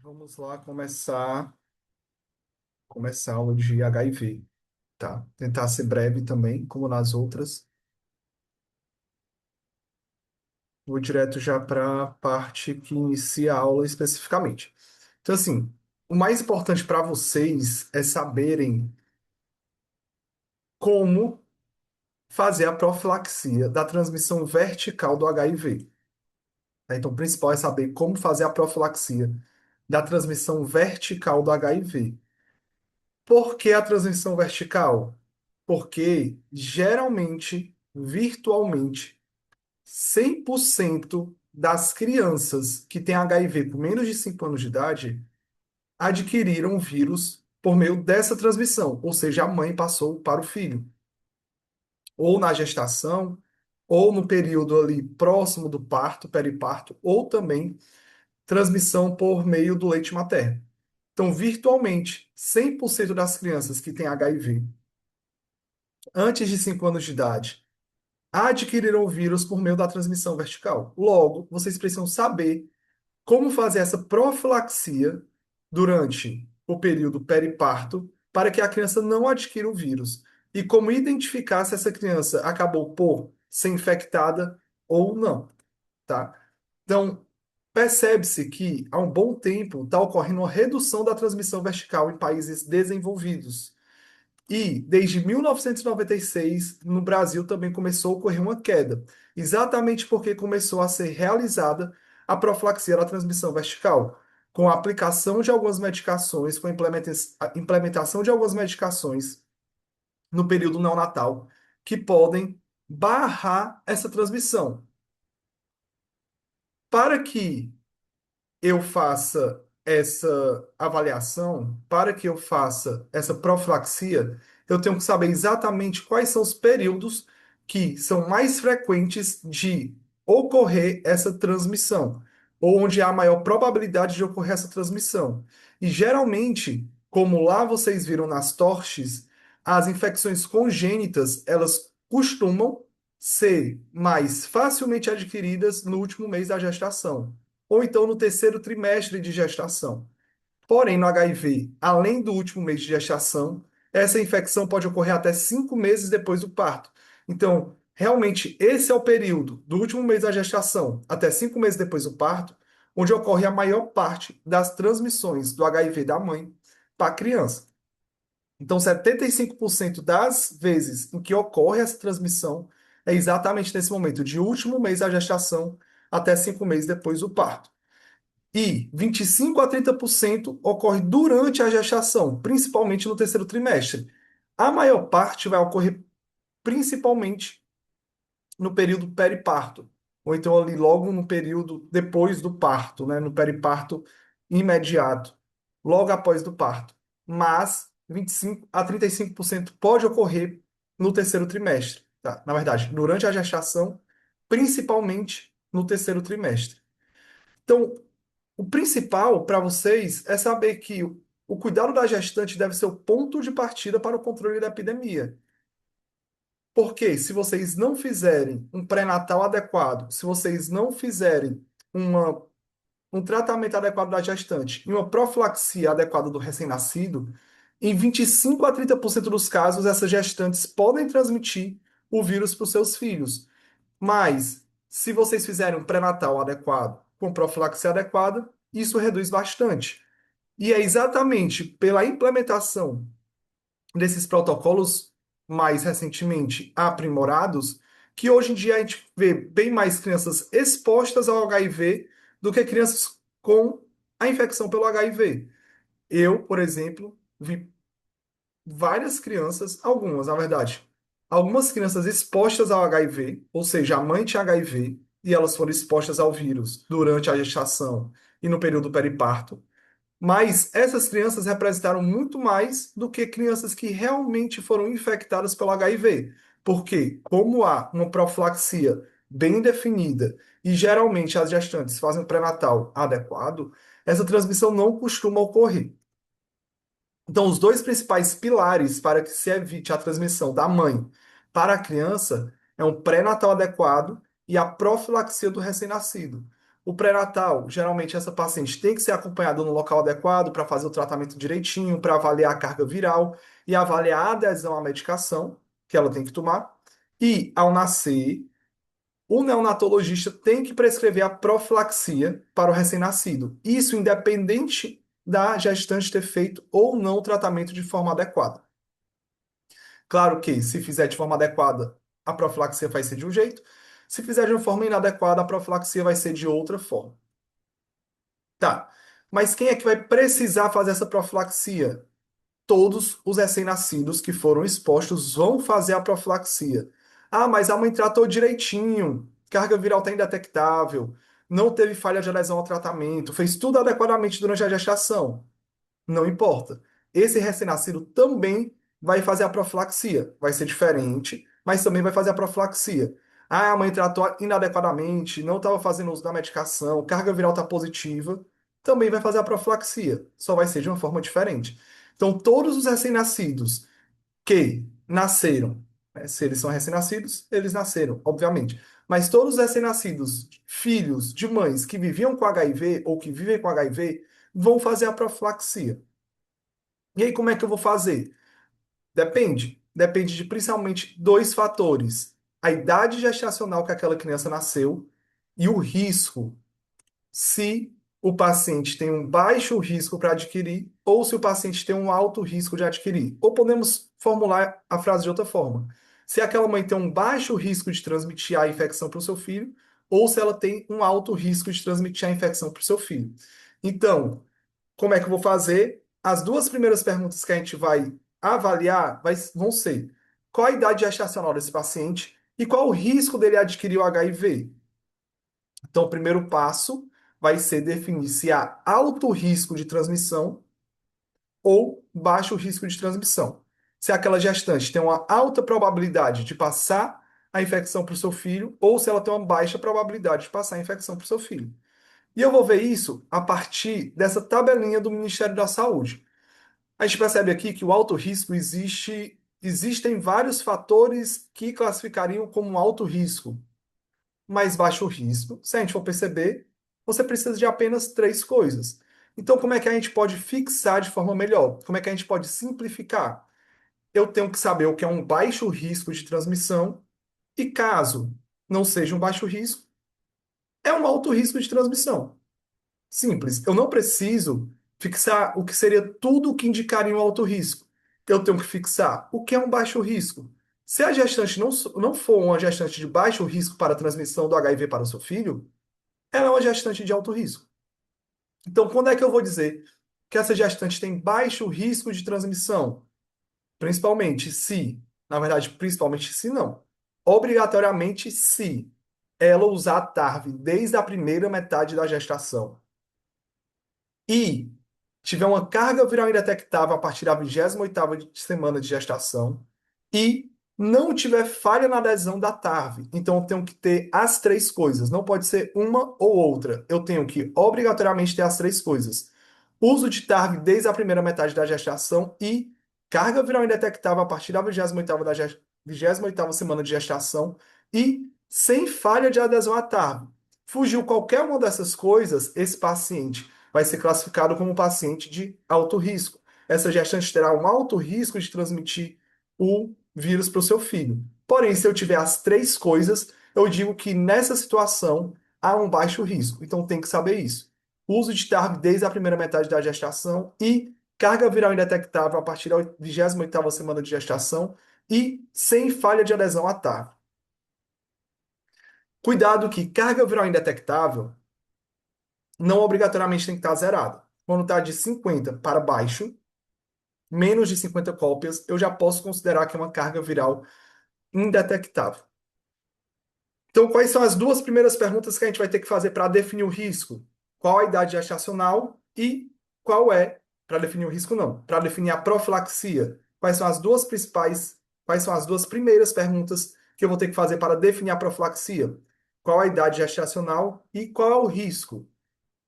Vamos lá começar a aula de HIV, tá? Tentar ser breve também, como nas outras. Vou direto já para a parte que inicia a aula especificamente. Então, assim, o mais importante para vocês é saberem como fazer a profilaxia da transmissão vertical do HIV, tá? Então, o principal é saber como fazer a profilaxia da transmissão vertical do HIV. Por que a transmissão vertical? Porque geralmente, virtualmente, 100% das crianças que têm HIV por menos de 5 anos de idade adquiriram o vírus por meio dessa transmissão, ou seja, a mãe passou para o filho, ou na gestação, ou no período ali próximo do parto, periparto, ou também transmissão por meio do leite materno. Então, virtualmente, 100% das crianças que têm HIV antes de 5 anos de idade adquiriram o vírus por meio da transmissão vertical. Logo, vocês precisam saber como fazer essa profilaxia durante o período periparto para que a criança não adquira o vírus e como identificar se essa criança acabou por ser infectada ou não, tá? Então, percebe-se que há um bom tempo está ocorrendo uma redução da transmissão vertical em países desenvolvidos. E desde 1996, no Brasil também começou a ocorrer uma queda, exatamente porque começou a ser realizada a profilaxia da transmissão vertical, com a aplicação de algumas medicações, com a a implementação de algumas medicações no período neonatal, que podem barrar essa transmissão. Para que eu faça essa avaliação, para que eu faça essa profilaxia, eu tenho que saber exatamente quais são os períodos que são mais frequentes de ocorrer essa transmissão, ou onde há maior probabilidade de ocorrer essa transmissão. E geralmente, como lá vocês viram nas torches, as infecções congênitas, elas costumam ser mais facilmente adquiridas no último mês da gestação ou então no terceiro trimestre de gestação. Porém, no HIV, além do último mês de gestação, essa infecção pode ocorrer até 5 meses depois do parto. Então, realmente, esse é o período do último mês da gestação até 5 meses depois do parto, onde ocorre a maior parte das transmissões do HIV da mãe para a criança. Então, 75% das vezes em que ocorre essa transmissão é exatamente nesse momento, de último mês da gestação até 5 meses depois do parto. E 25 a 30% ocorre durante a gestação, principalmente no terceiro trimestre. A maior parte vai ocorrer principalmente no período periparto, ou então ali logo no período depois do parto, né, no periparto imediato, logo após do parto. Mas 25 a 35% pode ocorrer no terceiro trimestre, tá? Na verdade, durante a gestação, principalmente no terceiro trimestre. Então, o principal para vocês é saber que o cuidado da gestante deve ser o ponto de partida para o controle da epidemia. Porque se vocês não fizerem um pré-natal adequado, se vocês não fizerem uma, um tratamento adequado da gestante e uma profilaxia adequada do recém-nascido, em 25 a 30% dos casos, essas gestantes podem transmitir o vírus para os seus filhos. Mas, se vocês fizerem um pré-natal adequado, com profilaxia adequada, isso reduz bastante. E é exatamente pela implementação desses protocolos mais recentemente aprimorados que hoje em dia a gente vê bem mais crianças expostas ao HIV do que crianças com a infecção pelo HIV. Eu, por exemplo, vi várias crianças, algumas, na verdade, algumas crianças expostas ao HIV, ou seja, a mãe tinha HIV e elas foram expostas ao vírus durante a gestação e no período periparto. Mas essas crianças representaram muito mais do que crianças que realmente foram infectadas pelo HIV. Porque, como há uma profilaxia bem definida e geralmente as gestantes fazem um pré-natal adequado, essa transmissão não costuma ocorrer. Então, os dois principais pilares para que se evite a transmissão da mãe para a criança é um pré-natal adequado e a profilaxia do recém-nascido. O pré-natal, geralmente essa paciente tem que ser acompanhada no local adequado para fazer o tratamento direitinho, para avaliar a carga viral e avaliar a adesão à medicação que ela tem que tomar. E ao nascer, o neonatologista tem que prescrever a profilaxia para o recém-nascido. Isso independente da gestante ter feito ou não o tratamento de forma adequada. Claro que, se fizer de forma adequada, a profilaxia vai ser de um jeito. Se fizer de uma forma inadequada, a profilaxia vai ser de outra forma. Tá. Mas quem é que vai precisar fazer essa profilaxia? Todos os recém-nascidos que foram expostos vão fazer a profilaxia. Ah, mas a mãe tratou direitinho, carga viral está indetectável, não teve falha de adesão ao tratamento, fez tudo adequadamente durante a gestação. Não importa. Esse recém-nascido também vai fazer a profilaxia. Vai ser diferente, mas também vai fazer a profilaxia. Ah, a mãe tratou inadequadamente, não estava fazendo uso da medicação, carga viral está positiva, também vai fazer a profilaxia. Só vai ser de uma forma diferente. Então, todos os recém-nascidos que nasceram, né, se eles são recém-nascidos, eles nasceram, obviamente. Mas todos os recém-nascidos, filhos de mães que viviam com HIV ou que vivem com HIV, vão fazer a profilaxia. E aí, como é que eu vou fazer? Depende. Depende de principalmente dois fatores: a idade gestacional que aquela criança nasceu e o risco, se o paciente tem um baixo risco para adquirir ou se o paciente tem um alto risco de adquirir. Ou podemos formular a frase de outra forma: se aquela mãe tem um baixo risco de transmitir a infecção para o seu filho ou se ela tem um alto risco de transmitir a infecção para o seu filho. Então, como é que eu vou fazer? As duas primeiras perguntas que a gente vai avaliar vão ser: qual a idade gestacional desse paciente e qual o risco dele adquirir o HIV? Então, o primeiro passo vai ser definir se há alto risco de transmissão ou baixo risco de transmissão. Se aquela gestante tem uma alta probabilidade de passar a infecção para o seu filho ou se ela tem uma baixa probabilidade de passar a infecção para o seu filho. E eu vou ver isso a partir dessa tabelinha do Ministério da Saúde. A gente percebe aqui que o alto risco existem vários fatores que classificariam como alto risco. Mais baixo risco, se a gente for perceber, você precisa de apenas três coisas. Então, como é que a gente pode fixar de forma melhor? Como é que a gente pode simplificar? Eu tenho que saber o que é um baixo risco de transmissão e, caso não seja um baixo risco, é um alto risco de transmissão. Simples. Eu não preciso fixar o que seria tudo o que indicaria um alto risco. Eu tenho que fixar o que é um baixo risco. Se a gestante não for uma gestante de baixo risco para a transmissão do HIV para o seu filho, ela é uma gestante de alto risco. Então, quando é que eu vou dizer que essa gestante tem baixo risco de transmissão? Principalmente se, na verdade, principalmente se não. Obrigatoriamente se ela usar a TARV desde a primeira metade da gestação e tiver uma carga viral indetectável a partir da 28ª semana de gestação e não tiver falha na adesão da TARV. Então, eu tenho que ter as três coisas. Não pode ser uma ou outra. Eu tenho que obrigatoriamente ter as três coisas. Uso de TARV desde a primeira metade da gestação e carga viral indetectável a partir da 28ª semana de gestação e sem falha de adesão à TARV. Fugiu qualquer uma dessas coisas, esse paciente vai ser classificado como um paciente de alto risco. Essa gestante terá um alto risco de transmitir o vírus para o seu filho. Porém, se eu tiver as três coisas, eu digo que nessa situação há um baixo risco. Então tem que saber isso. Uso de TARV desde a primeira metade da gestação e carga viral indetectável a partir da 28ª semana de gestação e sem falha de adesão à TARV. Cuidado que carga viral indetectável não obrigatoriamente tem que estar zerada. Quando está de 50 para baixo, menos de 50 cópias, eu já posso considerar que é uma carga viral indetectável. Então, quais são as duas primeiras perguntas que a gente vai ter que fazer para definir o risco? Qual a idade gestacional e qual é, para definir o risco não, para definir a profilaxia? Quais são as duas principais, quais são as duas primeiras perguntas que eu vou ter que fazer para definir a profilaxia? Qual a idade gestacional e qual é o risco?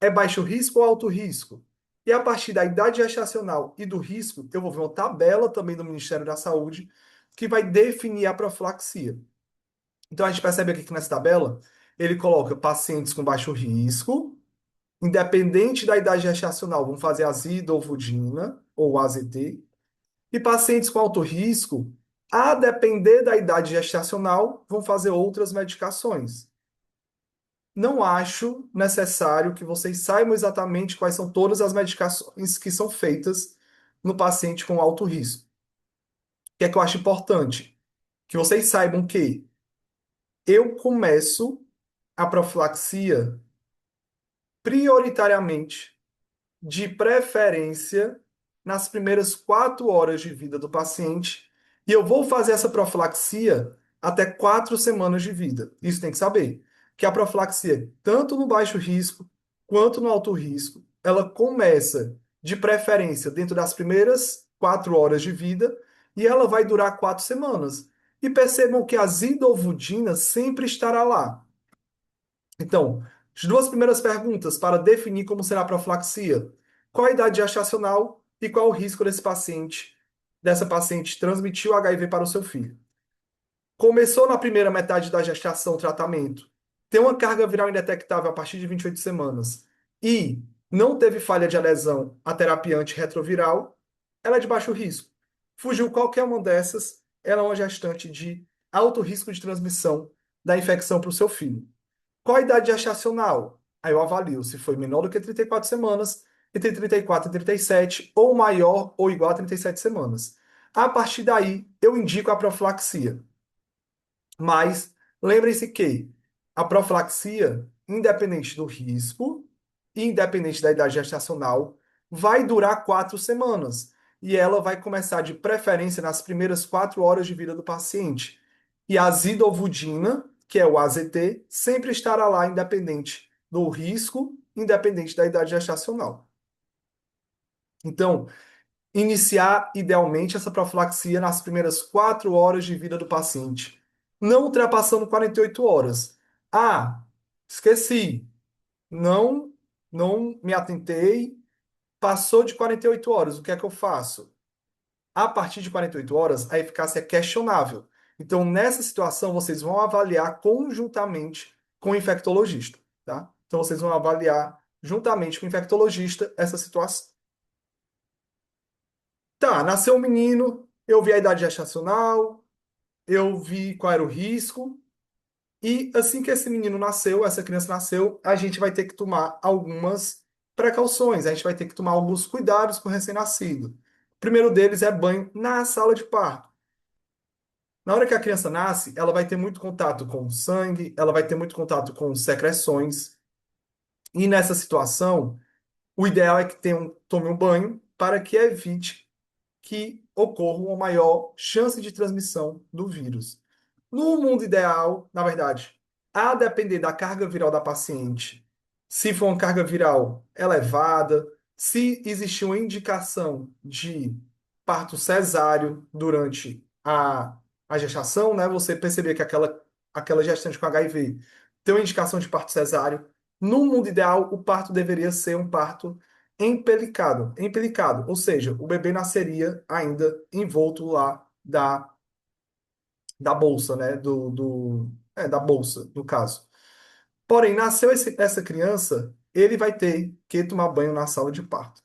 É baixo risco ou alto risco? E a partir da idade gestacional e do risco, eu vou ver uma tabela também do Ministério da Saúde que vai definir a profilaxia. Então a gente percebe aqui que nessa tabela Ele coloca pacientes com baixo risco, independente da idade gestacional, vão fazer azidovudina ou AZT, e pacientes com alto risco, a depender da idade gestacional, vão fazer outras medicações. Não acho necessário que vocês saibam exatamente quais são todas as medicações que são feitas no paciente com alto risco. O que é que eu acho importante? Que vocês saibam que eu começo a profilaxia prioritariamente, de preferência, nas primeiras 4 horas de vida do paciente, e eu vou fazer essa profilaxia até 4 semanas de vida. Isso tem que saber. Que a profilaxia, tanto no baixo risco quanto no alto risco, ela começa de preferência dentro das primeiras 4 horas de vida e ela vai durar 4 semanas. E percebam que a zidovudina sempre estará lá. Então, as duas primeiras perguntas para definir como será a profilaxia. Qual a idade gestacional e qual o risco dessa paciente transmitir o HIV para o seu filho? Começou na primeira metade da gestação o tratamento, tem uma carga viral indetectável a partir de 28 semanas e não teve falha de adesão à terapia antirretroviral, ela é de baixo risco. Fugiu qualquer uma dessas, ela é uma gestante de alto risco de transmissão da infecção para o seu filho. Qual a idade gestacional? Aí eu avalio se foi menor do que 34 semanas, entre 34 e 37, ou maior ou igual a 37 semanas. A partir daí, eu indico a profilaxia. Mas lembrem-se que a profilaxia, independente do risco, independente da idade gestacional, vai durar 4 semanas. E ela vai começar de preferência nas primeiras 4 horas de vida do paciente. E a zidovudina, que é o AZT, sempre estará lá, independente do risco, independente da idade gestacional. Então, iniciar idealmente essa profilaxia nas primeiras 4 horas de vida do paciente, não ultrapassando 48 horas. Ah, esqueci, não, não me atentei, passou de 48 horas, o que é que eu faço? A partir de 48 horas, a eficácia é questionável. Então, nessa situação, vocês vão avaliar conjuntamente com o infectologista, tá? Então, vocês vão avaliar juntamente com o infectologista essa situação. Tá, nasceu um menino, eu vi a idade gestacional, eu vi qual era o risco, e assim que esse menino nasceu, essa criança nasceu, a gente vai ter que tomar algumas precauções, a gente vai ter que tomar alguns cuidados com o recém-nascido. O primeiro deles é banho na sala de parto. Na hora que a criança nasce, ela vai ter muito contato com o sangue, ela vai ter muito contato com secreções, e nessa situação, o ideal é que tome um banho para que evite que ocorra uma maior chance de transmissão do vírus. No mundo ideal, na verdade, a depender da carga viral da paciente, se for uma carga viral elevada, se existir uma indicação de parto cesáreo durante a gestação, né? Você perceber que aquela gestante com HIV tem uma indicação de parto cesáreo. No mundo ideal, o parto deveria ser um parto empelicado, ou seja, o bebê nasceria ainda envolto lá da bolsa, né? Da bolsa, no caso. Porém, nasceu essa criança, ele vai ter que tomar banho na sala de parto.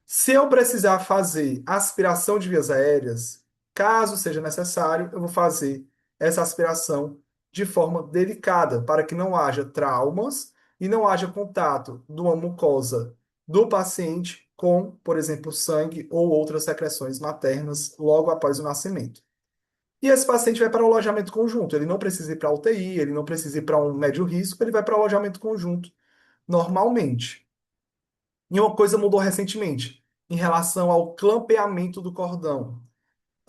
Se eu precisar fazer aspiração de vias aéreas, caso seja necessário, eu vou fazer essa aspiração de forma delicada, para que não haja traumas e não haja contato de uma mucosa do paciente com, por exemplo, sangue ou outras secreções maternas logo após o nascimento. E esse paciente vai para o alojamento conjunto. Ele não precisa ir para a UTI, ele não precisa ir para um médio risco, ele vai para o alojamento conjunto normalmente. E uma coisa mudou recentemente, em relação ao clampeamento do cordão.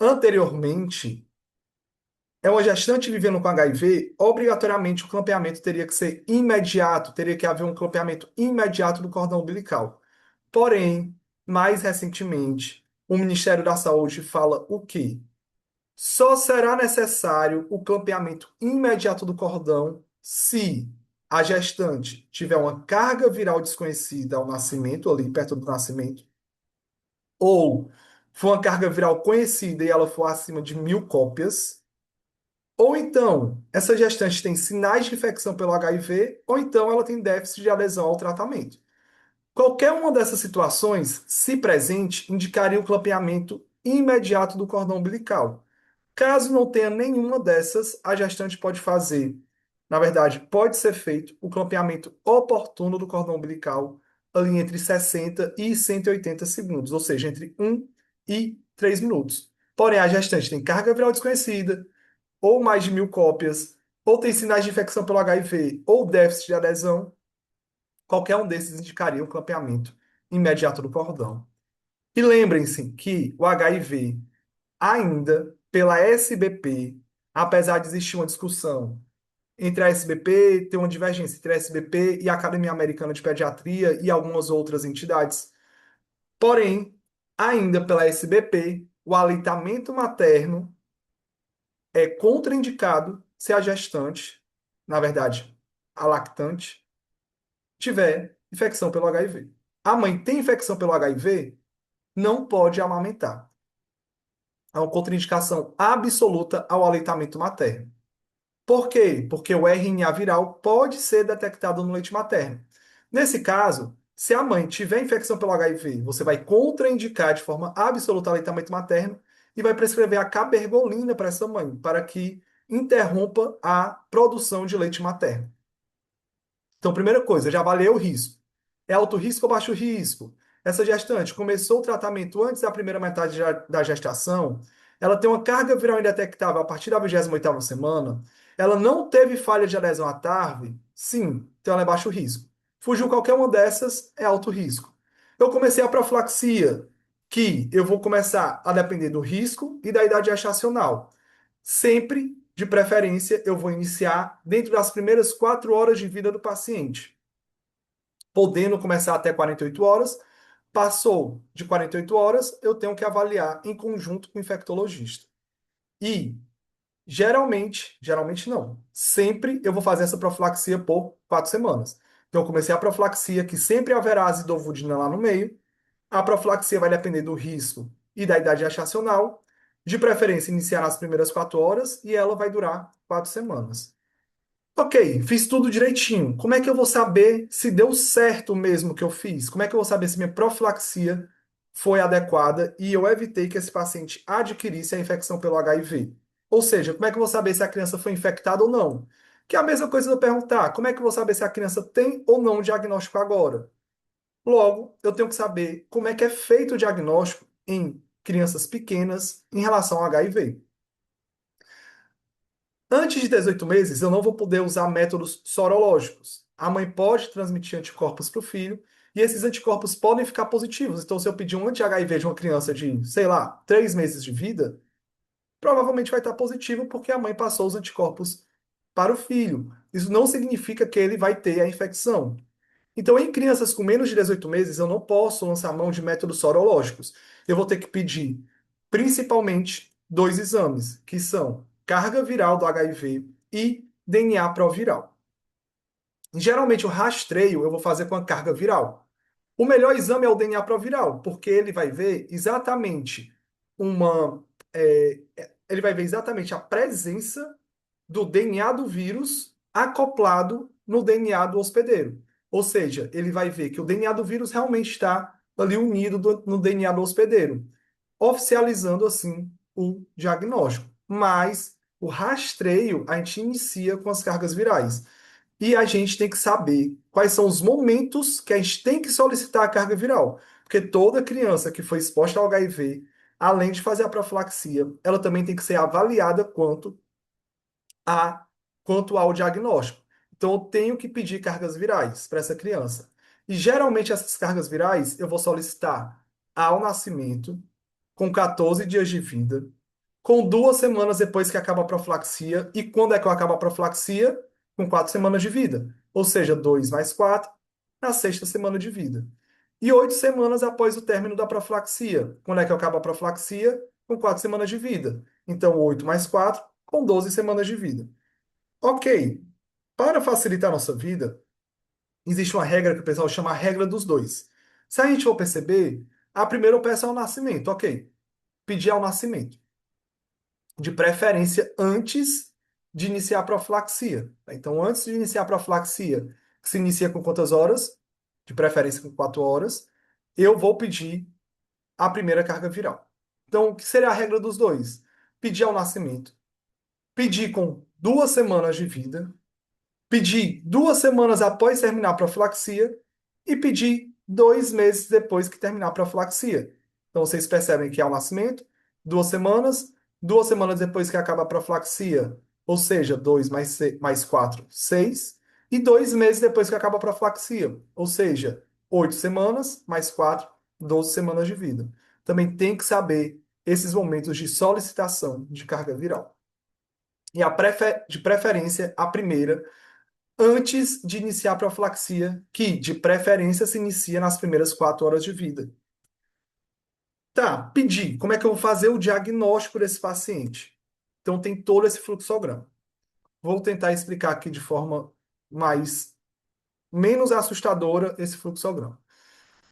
Anteriormente, é uma gestante vivendo com HIV, obrigatoriamente o clampeamento teria que ser imediato, teria que haver um clampeamento imediato do cordão umbilical. Porém, mais recentemente, o Ministério da Saúde fala o quê? Só será necessário o clampeamento imediato do cordão se a gestante tiver uma carga viral desconhecida ao nascimento, ali perto do nascimento, ou for uma carga viral conhecida e ela for acima de 1.000 cópias, Ou então, essa gestante tem sinais de infecção pelo HIV, ou então ela tem déficit de adesão ao tratamento. Qualquer uma dessas situações, se presente, indicaria o clampeamento imediato do cordão umbilical. Caso não tenha nenhuma dessas, a gestante pode fazer, na verdade, pode ser feito o clampeamento oportuno do cordão umbilical ali entre 60 e 180 segundos, ou seja, entre 1 e 3 minutos. Porém, a gestante tem carga viral desconhecida, ou mais de 1.000 cópias, ou tem sinais de infecção pelo HIV, ou déficit de adesão, qualquer um desses indicaria o clampeamento imediato do cordão. E lembrem-se que o HIV, ainda pela SBP, apesar de existir uma discussão entre a SBP, tem uma divergência entre a SBP e a Academia Americana de Pediatria e algumas outras entidades. Porém, ainda pela SBP, o aleitamento materno é contraindicado se a gestante, na verdade, a lactante, tiver infecção pelo HIV. A mãe tem infecção pelo HIV, não pode amamentar. É uma contraindicação absoluta ao aleitamento materno. Por quê? Porque o RNA viral pode ser detectado no leite materno. Nesse caso, se a mãe tiver infecção pelo HIV, você vai contraindicar de forma absoluta o aleitamento materno e vai prescrever a cabergolina para essa mãe, para que interrompa a produção de leite materno. Então, primeira coisa, eu já avaliei o risco. É alto risco ou baixo risco? Essa gestante começou o tratamento antes da primeira metade da gestação, ela tem uma carga viral indetectável a partir da 28ª semana, ela não teve falha de adesão à TARV? Sim, então ela é baixo risco. Fugiu qualquer uma dessas, é alto risco. Eu comecei a profilaxia, que eu vou começar a depender do risco e da idade gestacional. Sempre, de preferência, eu vou iniciar dentro das primeiras 4 horas de vida do paciente, podendo começar até 48 horas. Passou de 48 horas, eu tenho que avaliar em conjunto com o infectologista. E, geralmente não, sempre eu vou fazer essa profilaxia por 4 semanas. Então, eu comecei a profilaxia, que sempre haverá acidovudina lá no meio. A profilaxia vai depender do risco e da idade gestacional. De preferência, iniciar nas primeiras 4 horas e ela vai durar 4 semanas. Ok, fiz tudo direitinho. Como é que eu vou saber se deu certo mesmo o que eu fiz? Como é que eu vou saber se minha profilaxia foi adequada e eu evitei que esse paciente adquirisse a infecção pelo HIV? Ou seja, como é que eu vou saber se a criança foi infectada ou não? Que é a mesma coisa de eu perguntar, como é que eu vou saber se a criança tem ou não o diagnóstico agora? Logo, eu tenho que saber como é que é feito o diagnóstico em crianças pequenas em relação ao HIV. Antes de 18 meses, eu não vou poder usar métodos sorológicos. A mãe pode transmitir anticorpos para o filho e esses anticorpos podem ficar positivos. Então, se eu pedir um anti-HIV de uma criança de, sei lá, 3 meses de vida, provavelmente vai estar positivo porque a mãe passou os anticorpos para o filho. Isso não significa que ele vai ter a infecção. Então, em crianças com menos de 18 meses, eu não posso lançar mão de métodos sorológicos. Eu vou ter que pedir, principalmente, dois exames, que são carga viral do HIV e DNA proviral. Geralmente, o rastreio eu vou fazer com a carga viral. O melhor exame é o DNA proviral, porque ele vai ver exatamente uma, ele vai ver exatamente a presença do DNA do vírus acoplado no DNA do hospedeiro. Ou seja, ele vai ver que o DNA do vírus realmente está ali unido no DNA do hospedeiro, oficializando assim o diagnóstico. Mas o rastreio a gente inicia com as cargas virais. E a gente tem que saber quais são os momentos que a gente tem que solicitar a carga viral. Porque toda criança que foi exposta ao HIV, além de fazer a profilaxia, ela também tem que ser avaliada a, quanto ao diagnóstico. Então, eu tenho que pedir cargas virais para essa criança. E geralmente essas cargas virais eu vou solicitar ao nascimento, com 14 dias de vida, com 2 semanas depois que acaba a profilaxia. E quando é que eu acabo a profilaxia? Com 4 semanas de vida. Ou seja, 2 mais 4, na sexta semana de vida. E 8 semanas após o término da profilaxia. Quando é que eu acabo a profilaxia? Com 4 semanas de vida. Então, 8 mais 4, com 12 semanas de vida. Ok, para facilitar a nossa vida, existe uma regra que o pessoal chama a regra dos dois. Se a gente for perceber, a primeira eu peço ao nascimento, ok. Pedir ao nascimento. De preferência antes de iniciar a profilaxia. Então, antes de iniciar a profilaxia, que se inicia com quantas horas? De preferência com 4 horas, eu vou pedir a primeira carga viral. Então, o que seria a regra dos dois? Pedir ao nascimento, pedir com 2 semanas de vida, pedir 2 semanas após terminar a profilaxia e pedir 2 meses depois que terminar a profilaxia. Então vocês percebem que é o nascimento, 2 semanas, 2 semanas depois que acaba a profilaxia, ou seja, 2 mais 4, 6, e 2 meses depois que acaba a profilaxia, ou seja, 8 semanas mais 4, 12 semanas de vida. Também tem que saber esses momentos de solicitação de carga viral. E de preferência, a primeira antes de iniciar a profilaxia, que de preferência se inicia nas primeiras 4 horas de vida. Tá, pedi. Como é que eu vou fazer o diagnóstico desse paciente? Então tem todo esse fluxograma. Vou tentar explicar aqui de forma mais menos assustadora esse fluxograma.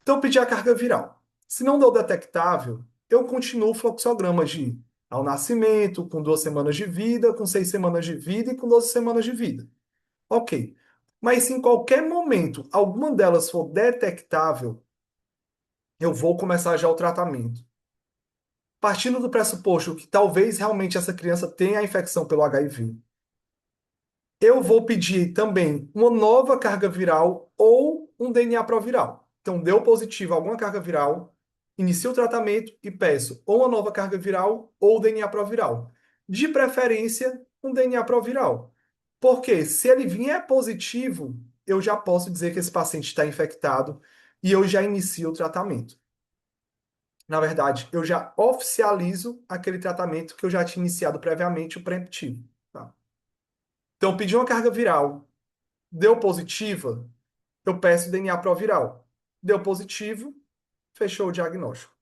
Então pedi a carga viral. Se não deu detectável, eu continuo o fluxograma de ao nascimento, com 2 semanas de vida, com 6 semanas de vida e com 12 semanas de vida. Ok. Mas se em qualquer momento alguma delas for detectável, eu vou começar já o tratamento. Partindo do pressuposto que talvez realmente essa criança tenha a infecção pelo HIV, eu vou pedir também uma nova carga viral ou um DNA proviral. Então, deu positivo alguma carga viral, inicio o tratamento e peço ou uma nova carga viral ou DNA proviral. De preferência, um DNA proviral. Porque se ele vier positivo, eu já posso dizer que esse paciente está infectado e eu já inicio o tratamento. Na verdade, eu já oficializo aquele tratamento que eu já tinha iniciado previamente, o preemptivo. Tá? Então, pedi uma carga viral, deu positiva, eu peço DNA proviral. Deu positivo, fechou o diagnóstico.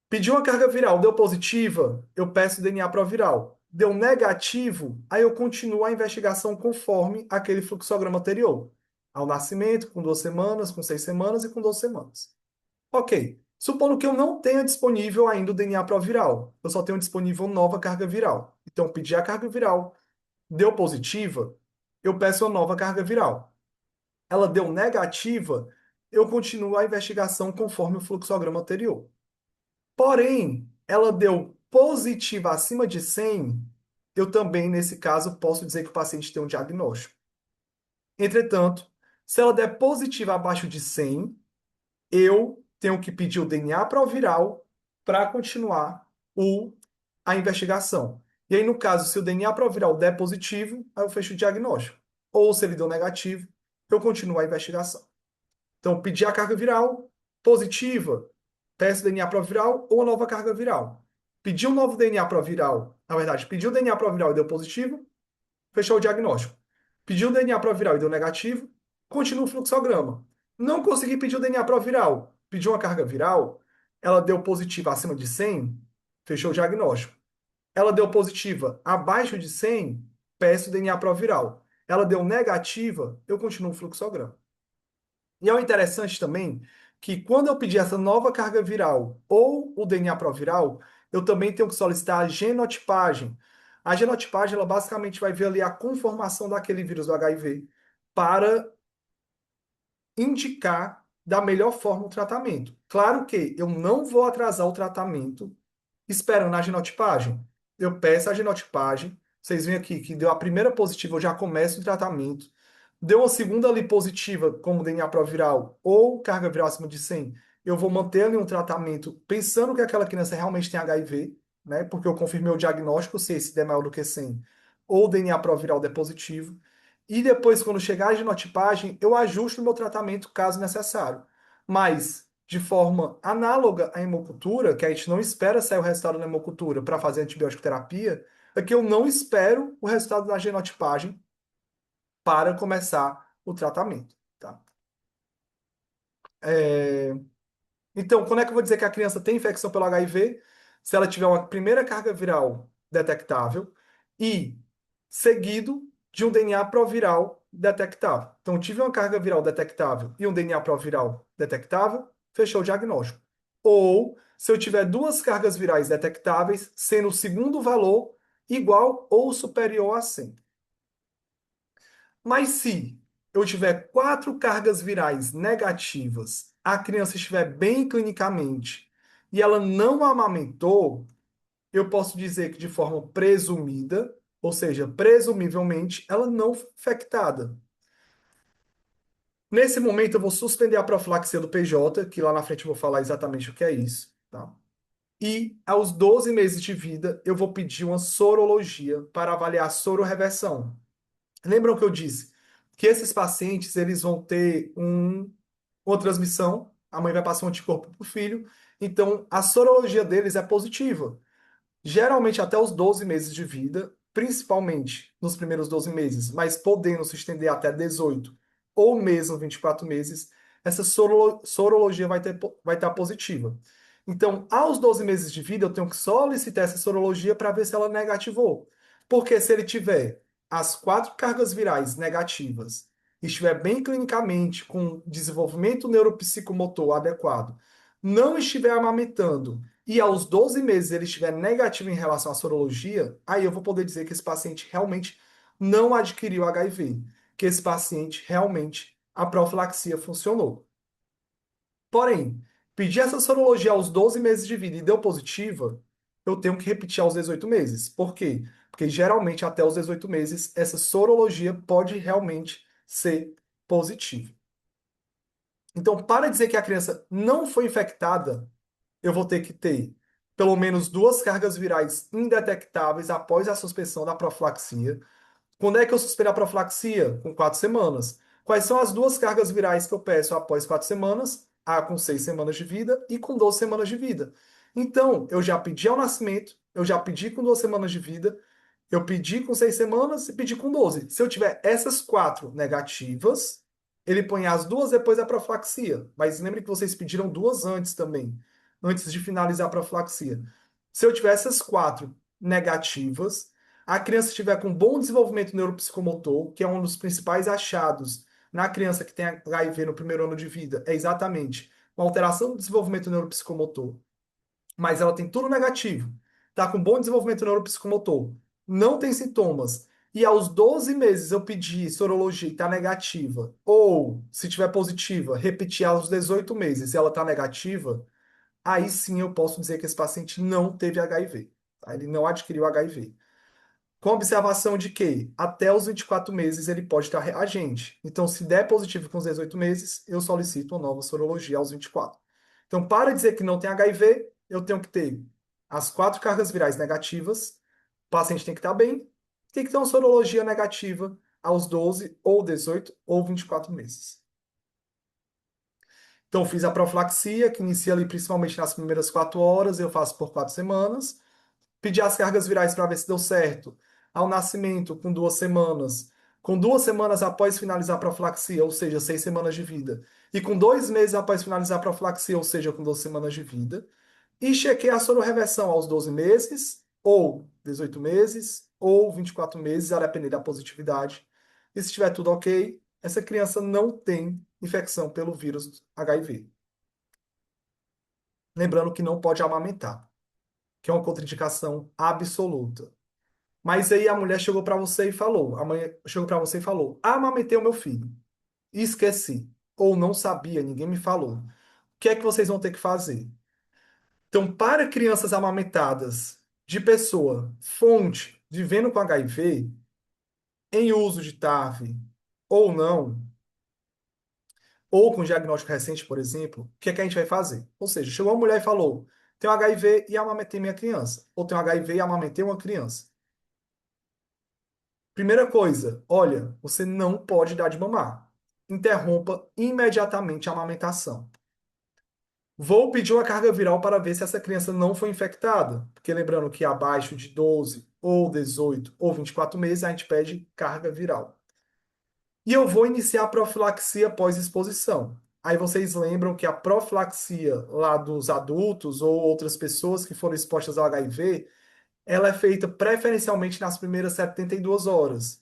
Pedi uma carga viral, deu positiva, eu peço DNA proviral. Deu negativo, aí eu continuo a investigação conforme aquele fluxograma anterior. Ao nascimento, com 2 semanas, com 6 semanas e com 12 semanas. Ok. Supondo que eu não tenha disponível ainda o DNA proviral, eu só tenho disponível nova carga viral. Então, pedi a carga viral, deu positiva, eu peço uma nova carga viral. Ela deu negativa, eu continuo a investigação conforme o fluxograma anterior. Porém, ela deu positiva acima de 100, eu também, nesse caso, posso dizer que o paciente tem um diagnóstico. Entretanto, se ela der positiva abaixo de 100, eu tenho que pedir o DNA proviral para continuar a investigação. E aí, no caso, se o DNA proviral der positivo, aí eu fecho o diagnóstico. Ou se ele deu negativo, eu continuo a investigação. Então, pedir a carga viral positiva, peço DNA proviral ou a nova carga viral. Pedi um novo DNA proviral, na verdade, pediu o DNA proviral e deu positivo, fechou o diagnóstico. Pediu o DNA proviral e deu negativo, continua o fluxograma. Não consegui pedir o DNA proviral, pediu uma carga viral, ela deu positiva acima de 100, fechou o diagnóstico. Ela deu positiva abaixo de 100, peço o DNA proviral. Ela deu negativa, eu continuo o fluxograma. E é interessante também que quando eu pedir essa nova carga viral ou o DNA proviral, eu também tenho que solicitar a genotipagem. A genotipagem, ela basicamente vai ver ali a conformação daquele vírus do HIV para indicar da melhor forma o tratamento. Claro que eu não vou atrasar o tratamento esperando a genotipagem. Eu peço a genotipagem, vocês veem aqui que deu a primeira positiva, eu já começo o tratamento. Deu uma segunda ali positiva, como DNA proviral ou carga viral acima de 100, eu vou manter ali um tratamento pensando que aquela criança realmente tem HIV, né? Porque eu confirmei o diagnóstico, se esse der maior do que 100, ou o DNA proviral der positivo. E depois, quando chegar a genotipagem, eu ajusto o meu tratamento caso necessário. Mas, de forma análoga à hemocultura, que a gente não espera sair o resultado da hemocultura para fazer antibiótico terapia, é que eu não espero o resultado da genotipagem para começar o tratamento, tá? É, Então, quando é que eu vou dizer que a criança tem infecção pelo HIV? Se ela tiver uma primeira carga viral detectável e seguido de um DNA proviral detectável. Então, tive uma carga viral detectável e um DNA proviral detectável, fechou o diagnóstico. Ou, se eu tiver duas cargas virais detectáveis, sendo o segundo valor igual ou superior a 100. Mas se eu tiver quatro cargas virais negativas, a criança estiver bem clinicamente e ela não amamentou, eu posso dizer que de forma presumida, ou seja, presumivelmente, ela não foi infectada. Nesse momento, eu vou suspender a profilaxia do PJ, que lá na frente eu vou falar exatamente o que é isso, tá? E aos 12 meses de vida, eu vou pedir uma sorologia para avaliar a sororeversão. Lembram que eu disse que esses pacientes eles vão ter uma transmissão, a mãe vai passar um anticorpo para o filho, então a sorologia deles é positiva. Geralmente até os 12 meses de vida, principalmente nos primeiros 12 meses, mas podendo se estender até 18 ou mesmo 24 meses, essa sorologia vai estar positiva. Então, aos 12 meses de vida, eu tenho que solicitar essa sorologia para ver se ela negativou. Porque se ele tiver as quatro cargas virais negativas, estiver bem clinicamente, com desenvolvimento neuropsicomotor adequado, não estiver amamentando e aos 12 meses ele estiver negativo em relação à sorologia, aí eu vou poder dizer que esse paciente realmente não adquiriu HIV, que esse paciente realmente a profilaxia funcionou. Porém, pedir essa sorologia aos 12 meses de vida e deu positiva, eu tenho que repetir aos 18 meses. Por quê? Porque geralmente até os 18 meses essa sorologia pode realmente ser positiva. Então, para dizer que a criança não foi infectada, eu vou ter que ter pelo menos duas cargas virais indetectáveis após a suspensão da profilaxia. Quando é que eu suspendo a profilaxia? Com 4 semanas. Quais são as duas cargas virais que eu peço após 4 semanas? A com 6 semanas de vida e com 12 semanas de vida. Então, eu já pedi ao nascimento, eu já pedi com 2 semanas de vida, eu pedi com 6 semanas e pedi com 12. Se eu tiver essas quatro negativas, ele põe as duas depois da profilaxia. Mas lembre que vocês pediram duas antes também, antes de finalizar a profilaxia. Se eu tiver essas quatro negativas, a criança estiver com bom desenvolvimento neuropsicomotor, que é um dos principais achados na criança que tem HIV no primeiro ano de vida, é exatamente uma alteração do desenvolvimento neuropsicomotor, mas ela tem tudo negativo, está com bom desenvolvimento neuropsicomotor, não tem sintomas, e aos 12 meses eu pedi sorologia e está negativa, ou se tiver positiva, repetir aos 18 meses e ela está negativa, aí sim eu posso dizer que esse paciente não teve HIV, tá? Ele não adquiriu HIV. Com observação de que até os 24 meses ele pode estar reagente. Então, se der positivo com os 18 meses, eu solicito uma nova sorologia aos 24. Então, para dizer que não tem HIV, eu tenho que ter as quatro cargas virais negativas, o paciente tem que estar bem, tem que ter uma sorologia negativa aos 12 ou 18 ou 24 meses. Então, fiz a profilaxia, que inicia ali principalmente nas primeiras 4 horas, eu faço por 4 semanas. Pedir as cargas virais para ver se deu certo. Ao nascimento, com 2 semanas. Com 2 semanas após finalizar a profilaxia, ou seja, 6 semanas de vida. E com 2 meses após finalizar a profilaxia, ou seja, com 12 semanas de vida. E chequei a sororeversão aos 12 meses, ou 18 meses, ou 24 meses, a depender da positividade. E se estiver tudo ok, essa criança não tem infecção pelo vírus HIV. Lembrando que não pode amamentar, que é uma contraindicação absoluta. Mas aí a mulher chegou para você e falou, a mãe chegou para você e falou: amamentei o meu filho, esqueci, ou não sabia, ninguém me falou. O que é que vocês vão ter que fazer? Então, para crianças amamentadas de pessoa, fonte, vivendo com HIV, em uso de TAV ou não, ou com diagnóstico recente, por exemplo, o que é que a gente vai fazer? Ou seja, chegou uma mulher e falou: tenho HIV e amamentei minha criança, ou tenho HIV e amamentei uma criança. Primeira coisa, olha, você não pode dar de mamar. Interrompa imediatamente a amamentação. Vou pedir uma carga viral para ver se essa criança não foi infectada, porque lembrando que abaixo de 12 ou 18 ou 24 meses a gente pede carga viral. E eu vou iniciar a profilaxia pós-exposição. Aí vocês lembram que a profilaxia lá dos adultos ou outras pessoas que foram expostas ao HIV, ela é feita preferencialmente nas primeiras 72 horas.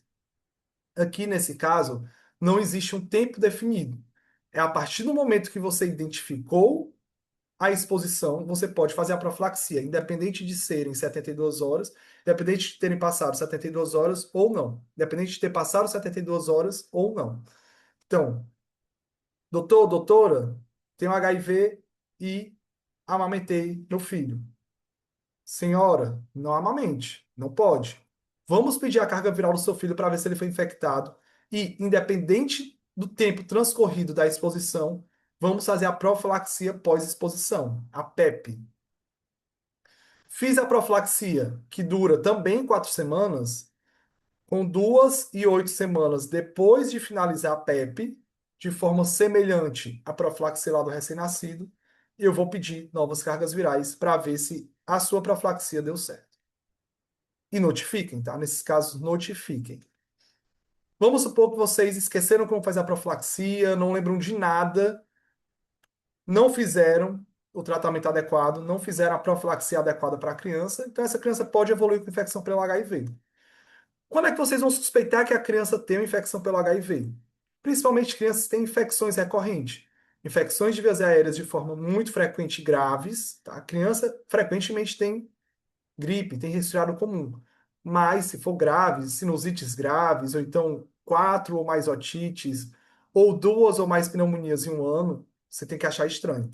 Aqui, nesse caso, não existe um tempo definido. É a partir do momento que você identificou a exposição, você pode fazer a profilaxia, independente de serem 72 horas, independente de terem passado 72 horas ou não, independente de ter passado 72 horas ou não. Então, doutor, doutora, tenho HIV e amamentei meu filho. Senhora, não amamente, não pode. Vamos pedir a carga viral do seu filho para ver se ele foi infectado. E, independente do tempo transcorrido da exposição, vamos fazer a profilaxia pós-exposição, a PEP. Fiz a profilaxia, que dura também 4 semanas, com 2 e 8 semanas depois de finalizar a PEP, de forma semelhante à profilaxia lá do recém-nascido, e eu vou pedir novas cargas virais para ver se a sua profilaxia deu certo. E notifiquem, tá? Nesses casos, notifiquem. Vamos supor que vocês esqueceram como fazer a profilaxia, não lembram de nada, não fizeram o tratamento adequado, não fizeram a profilaxia adequada para a criança, então essa criança pode evoluir com infecção pelo HIV. Quando é que vocês vão suspeitar que a criança tem uma infecção pelo HIV? Principalmente crianças que têm infecções recorrentes. Infecções de vias aéreas de forma muito frequente e graves. Tá? A criança frequentemente tem gripe, tem resfriado comum. Mas, se for grave, sinusites graves, ou então 4 ou mais otites, ou 2 ou mais pneumonias em um ano, você tem que achar estranho.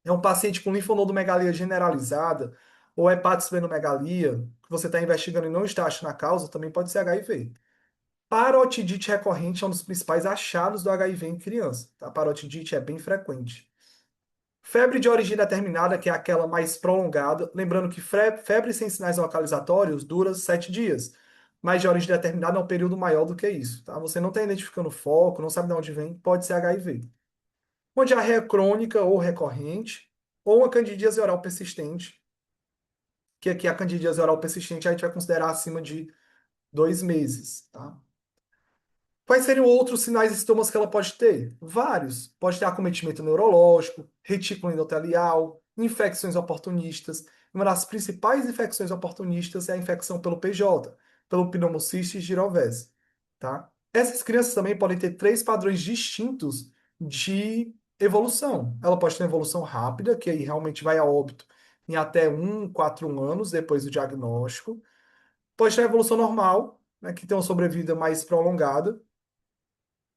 É um paciente com linfonodomegalia generalizada ou hepatosplenomegalia, que você está investigando e não está achando a causa, também pode ser HIV. Parotidite recorrente é um dos principais achados do HIV em criança. Tá? Parotidite é bem frequente. Febre de origem determinada, que é aquela mais prolongada. Lembrando que febre sem sinais localizatórios dura 7 dias. Mas de origem determinada é um período maior do que isso. Tá? Você não está identificando foco, não sabe de onde vem, pode ser HIV. Uma diarreia crônica ou recorrente, ou uma candidíase oral persistente, que aqui a candidíase oral persistente a gente vai considerar acima de 2 meses. Tá? Quais seriam outros sinais e sintomas que ela pode ter? Vários. Pode ter acometimento neurológico, retículo endotelial, infecções oportunistas. Uma das principais infecções oportunistas é a infecção pelo PJ, pelo Pneumocystis jirovese, tá? Essas crianças também podem ter 3 padrões distintos de evolução. Ela pode ter uma evolução rápida, que aí realmente vai a óbito em até 4 anos depois do diagnóstico. Pode ter a evolução normal, né, que tem uma sobrevida mais prolongada.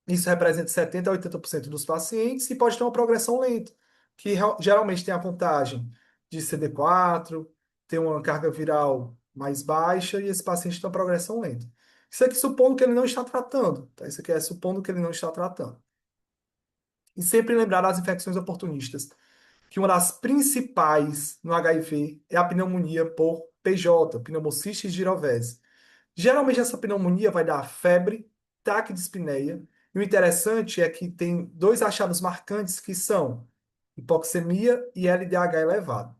Isso representa 70 a 80% dos pacientes e pode ter uma progressão lenta, que geralmente tem a contagem de CD4, tem uma carga viral mais baixa e esse paciente tem uma progressão lenta. Isso aqui supondo que ele não está tratando, tá? Isso aqui é supondo que ele não está tratando. E sempre lembrar das infecções oportunistas, que uma das principais no HIV é a pneumonia por PJ, pneumocystis girovese. Geralmente essa pneumonia vai dar febre, taquidispneia, e o interessante é que tem 2 achados marcantes que são hipoxemia e LDH elevado.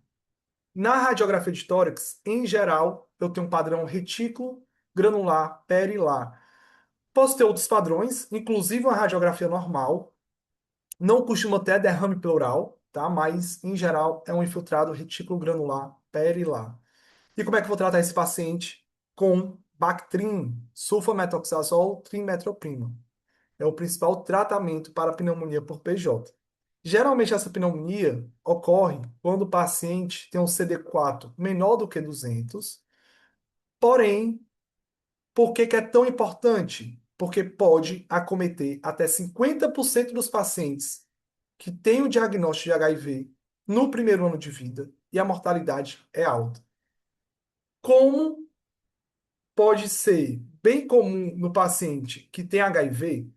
Na radiografia de tórax, em geral, eu tenho um padrão retículo, granular, perilar. Posso ter outros padrões, inclusive uma radiografia normal. Não costuma ter derrame pleural, tá? Mas, em geral, é um infiltrado retículo granular perilar. E como é que eu vou tratar esse paciente? Com Bactrim, sulfametoxazol, trimetoprim. É o principal tratamento para pneumonia por PJ. Geralmente essa pneumonia ocorre quando o paciente tem um CD4 menor do que 200. Porém, por que que é tão importante? Porque pode acometer até 50% dos pacientes que têm o diagnóstico de HIV no primeiro ano de vida e a mortalidade é alta. Como pode ser bem comum no paciente que tem HIV,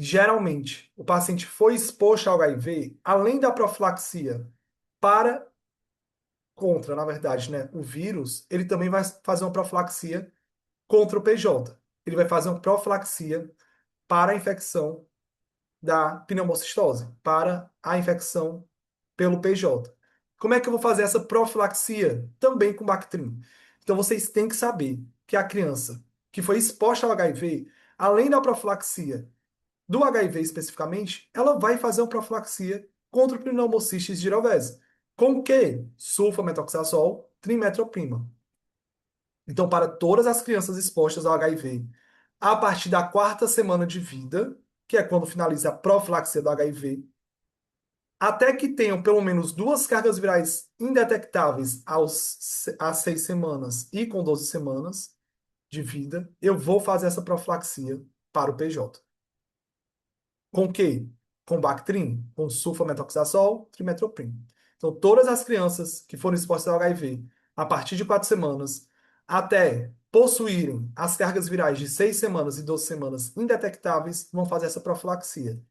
geralmente o paciente foi exposto ao HIV, além da profilaxia para contra, na verdade, né, o vírus, ele também vai fazer uma profilaxia contra o PJ. Ele vai fazer uma profilaxia para a infecção da pneumocistose, para a infecção pelo PJ. Como é que eu vou fazer essa profilaxia? Também com Bactrim. Então vocês têm que saber que a criança que foi exposta ao HIV, além da profilaxia do HIV especificamente, ela vai fazer uma profilaxia contra o pneumocystis girovese. Com o quê? Sulfametoxazol, trimetroprima. Então, para todas as crianças expostas ao HIV, a partir da 4ª semana de vida, que é quando finaliza a profilaxia do HIV, Até que tenham pelo menos duas cargas virais indetectáveis às 6 semanas e com 12 semanas de vida, eu vou fazer essa profilaxia para o PJ. Com o quê? Com Bactrim, com sulfametoxazol, trimethoprim. Então, todas as crianças que foram expostas ao HIV a partir de 4 semanas, até possuírem as cargas virais de 6 semanas e 12 semanas indetectáveis, vão fazer essa profilaxia.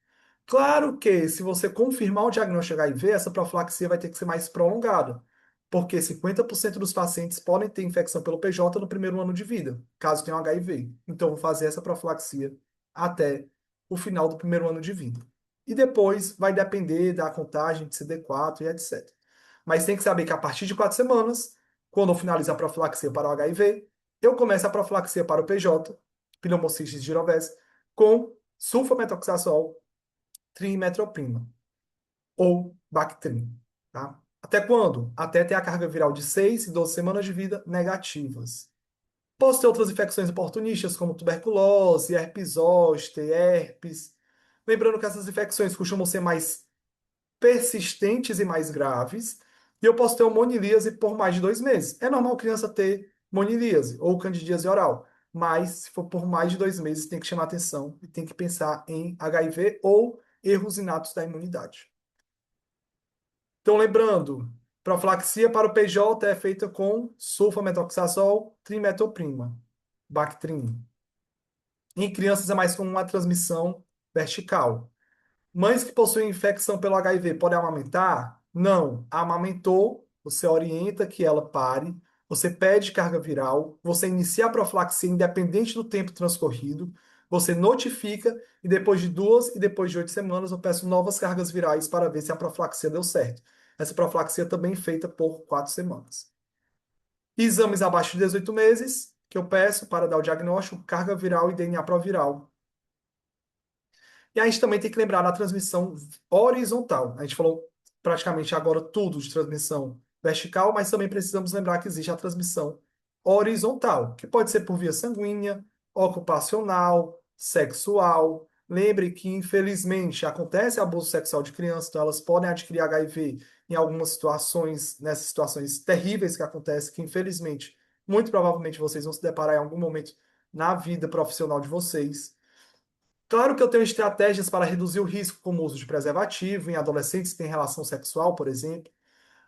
Claro que, se você confirmar o diagnóstico de HIV, essa profilaxia vai ter que ser mais prolongada, porque 50% dos pacientes podem ter infecção pelo PJ no primeiro ano de vida, caso tenham HIV. Então, vou fazer essa profilaxia até o final do primeiro ano de vida. E depois vai depender da contagem de CD4 e etc. Mas tem que saber que a partir de 4 semanas, quando eu finalizar a profilaxia para o HIV, eu começo a profilaxia para o PJ, pneumocystis girovese, com sulfametoxazol, trimetoprim ou Bactrim. Tá? Até quando? Até ter a carga viral de 6 e 12 semanas de vida negativas. Posso ter outras infecções oportunistas, como tuberculose, herpes zoster, herpes. Lembrando que essas infecções costumam ser mais persistentes e mais graves. E eu posso ter uma monilíase por mais de 2 meses. É normal criança ter monilíase ou candidíase oral. Mas, se for por mais de 2 meses, tem que chamar atenção e tem que pensar em HIV ou erros inatos da imunidade. Então, lembrando, profilaxia para o PJ é feita com sulfametoxazol, trimetoprima, Bactrim. Em crianças é mais comum a transmissão vertical. Mães que possuem infecção pelo HIV podem amamentar? Não. Amamentou, você orienta que ela pare, você pede carga viral, você inicia a profilaxia independente do tempo transcorrido, você notifica e depois de 2 e depois de 8 semanas eu peço novas cargas virais para ver se a profilaxia deu certo. Essa profilaxia também é feita por 4 semanas. Exames abaixo de 18 meses, que eu peço para dar o diagnóstico, carga viral e DNA proviral. E a gente também tem que lembrar da transmissão horizontal. A gente falou praticamente agora tudo de transmissão vertical, mas também precisamos lembrar que existe a transmissão horizontal, que pode ser por via sanguínea, ocupacional, sexual. Lembre que, infelizmente, acontece abuso sexual de crianças, então elas podem adquirir HIV em algumas situações, nessas situações terríveis que acontecem, que, infelizmente, muito provavelmente vocês vão se deparar em algum momento na vida profissional de vocês. Claro que eu tenho estratégias para reduzir o risco, como o uso de preservativo em adolescentes que têm relação sexual, por exemplo,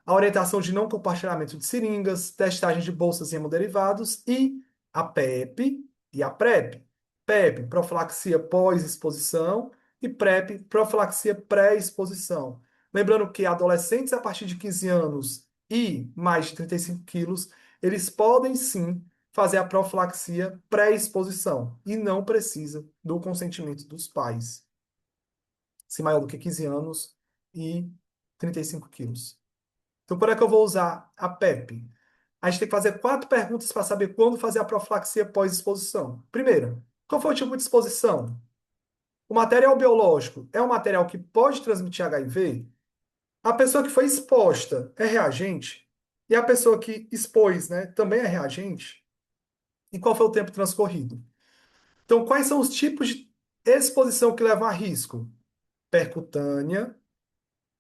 a orientação de não compartilhamento de seringas, testagem de bolsas e hemoderivados e a PEP e a PrEP. PEP, profilaxia pós-exposição e PrEP, profilaxia pré-exposição. Lembrando que adolescentes a partir de 15 anos e mais de 35 quilos, eles podem sim fazer a profilaxia pré-exposição e não precisa do consentimento dos pais, se maior do que 15 anos e 35 quilos. Então, quando é que eu vou usar a PEP? A gente tem que fazer 4 perguntas para saber quando fazer a profilaxia pós-exposição. Primeira, qual foi o tipo de exposição? O material biológico é um material que pode transmitir HIV? A pessoa que foi exposta é reagente? E a pessoa que expôs, né, também é reagente? E qual foi o tempo transcorrido? Então, quais são os tipos de exposição que levam a risco? Percutânea,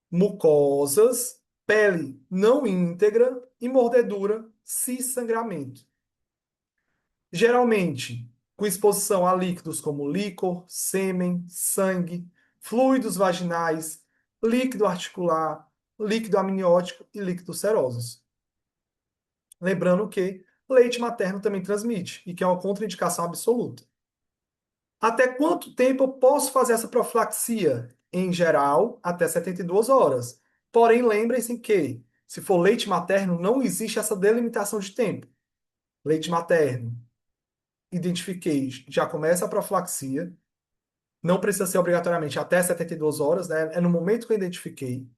mucosas, pele não íntegra e mordedura, cis-sangramento. Geralmente, com exposição a líquidos como líquor, sêmen, sangue, fluidos vaginais, líquido articular, líquido amniótico e líquidos serosos. Lembrando que leite materno também transmite e que é uma contraindicação absoluta. Até quanto tempo eu posso fazer essa profilaxia? Em geral, até 72 horas. Porém, lembrem-se que, se for leite materno, não existe essa delimitação de tempo. Leite materno, identifiquei, já começa a profilaxia. Não precisa ser obrigatoriamente até 72 horas, né? É no momento que eu identifiquei.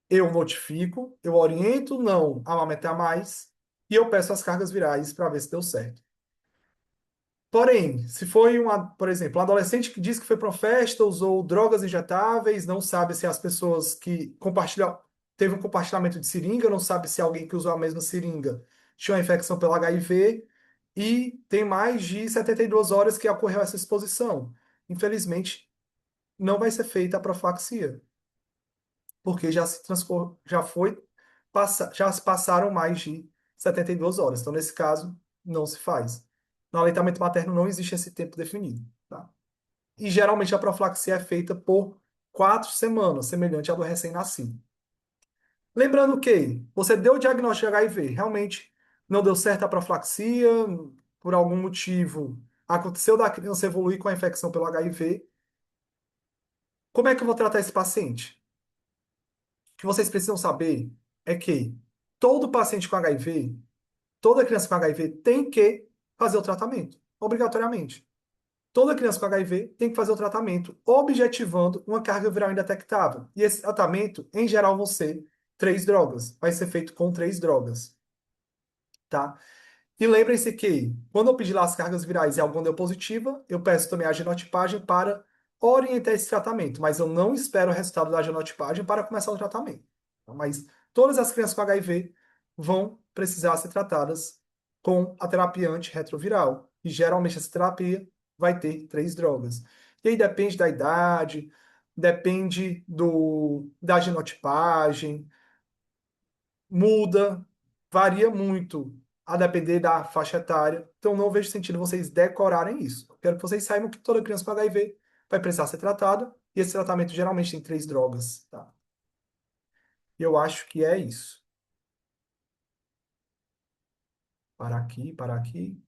Eu notifico, eu oriento não amamentar mais e eu peço as cargas virais para ver se deu certo. Porém, se foi por exemplo, um adolescente que diz que foi para uma festa, usou drogas injetáveis, não sabe se as pessoas que compartilham, teve um compartilhamento de seringa, não sabe se alguém que usou a mesma seringa tinha uma infecção pelo HIV, e tem mais de 72 horas que ocorreu essa exposição. Infelizmente, não vai ser feita a profilaxia. porque já se passaram mais de 72 horas. Então, nesse caso, não se faz. No aleitamento materno não existe esse tempo definido, tá? E geralmente a profilaxia é feita por 4 semanas, semelhante à do recém-nascido. Lembrando que você deu o diagnóstico de HIV, realmente não deu certo a profilaxia, por algum motivo aconteceu da criança evoluir com a infecção pelo HIV. Como é que eu vou tratar esse paciente? O que vocês precisam saber é que todo paciente com HIV, toda criança com HIV tem que fazer o tratamento, obrigatoriamente. Toda criança com HIV tem que fazer o tratamento, objetivando uma carga viral indetectável. E esse tratamento, em geral, vão ser 3 drogas. Vai ser feito com 3 drogas, tá? E lembrem-se que, quando eu pedir lá as cargas virais e alguma deu positiva, eu peço também a genotipagem para orientar esse tratamento, mas eu não espero o resultado da genotipagem para começar o tratamento. Tá? Mas todas as crianças com HIV vão precisar ser tratadas com a terapia antirretroviral. E geralmente essa terapia vai ter 3 drogas. E aí depende da idade, depende da genotipagem, muda, varia muito a depender da faixa etária. Então, não vejo sentido vocês decorarem isso. Eu quero que vocês saibam que toda criança com HIV vai precisar ser tratada, e esse tratamento geralmente tem 3 drogas, tá? E eu acho que é isso. Parar aqui, parar aqui.